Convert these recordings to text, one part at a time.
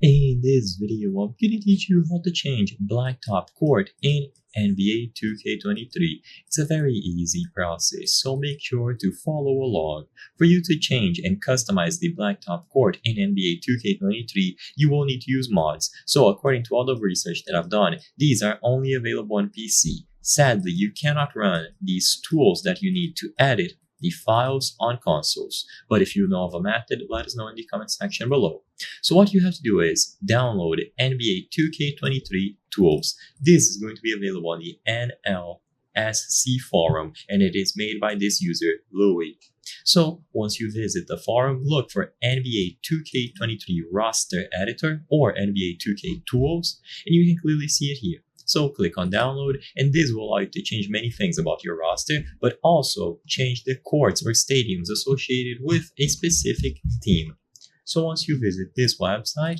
In this video, I'm going to teach you how to change Blacktop court in NBA 2K23. It's a very easy process, so make sure to follow along. For you to change and customize the Blacktop court in NBA 2K23, you will need to use mods. So according to all the research that I've done, these are only available on PC. Sadly, you cannot run these tools that you need to edit the files on consoles. But if you know of a method, let us know in the comment section below. So what you have to do is download NBA 2K23 tools. This is going to be available on the NLSC forum, and it is made by this user, Louis. So once you visit the forum, look for NBA 2K23 roster editor or NBA 2K tools, and you can clearly see it here. So click on download, and this will allow you to change many things about your roster, but also change the courts or stadiums associated with a specific team. So once you visit this website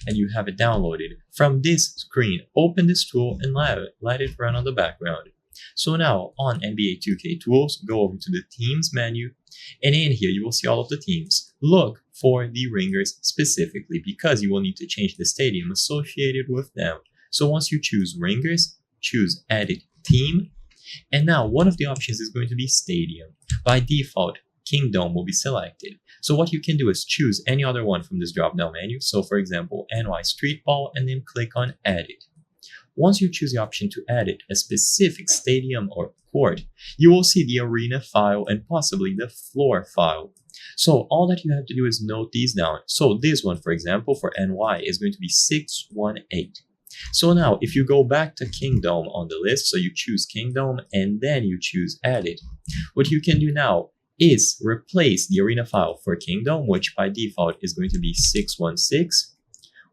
and you have it downloaded, from this screen, open this tool and let it run on the background. So now on NBA 2K tools, go over to the teams menu, and in here you will see all of the teams. Look for the ringers specifically because you will need to change the stadium associated with them. So once you choose ringers, choose edit team, and now one of the options is going to be stadium. By default, Kingdom will be selected. So what you can do is choose any other one from this drop-down menu. So for example, NY Streetball, and then click on edit. Once you choose the option to edit a specific stadium or court, you will see the arena file and possibly the floor file. So all that you have to do is note these down. So this one, for example, for NY is going to be 618. So now if you go back to Kingdom on the list, so you choose Kingdom and then you choose edit, what you can do now is replace the arena file for Kingdom, which by default is going to be 616,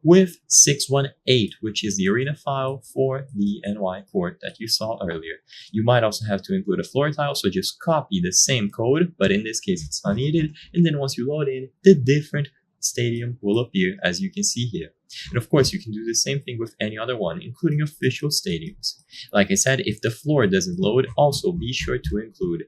with 618, which is the arena file for the NY court that you saw earlier. You might also have to include a floor tile, so just copy the same code, but in this case it's not needed, and then once you load in, the different stadium will appear as you can see here. And of course, you can do the same thing with any other one, including official stadiums. Like I said, if the floor doesn't load, also be sure to include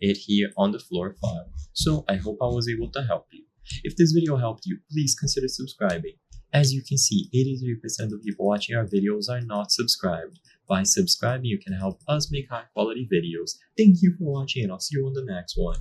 it here on the floor file. So I hope I was able to help you. If this video helped you, please consider subscribing. As you can see, 83% of people watching our videos are not subscribed. By subscribing, you can help us make high quality videos. Thank you for watching, and I'll see you on the next one.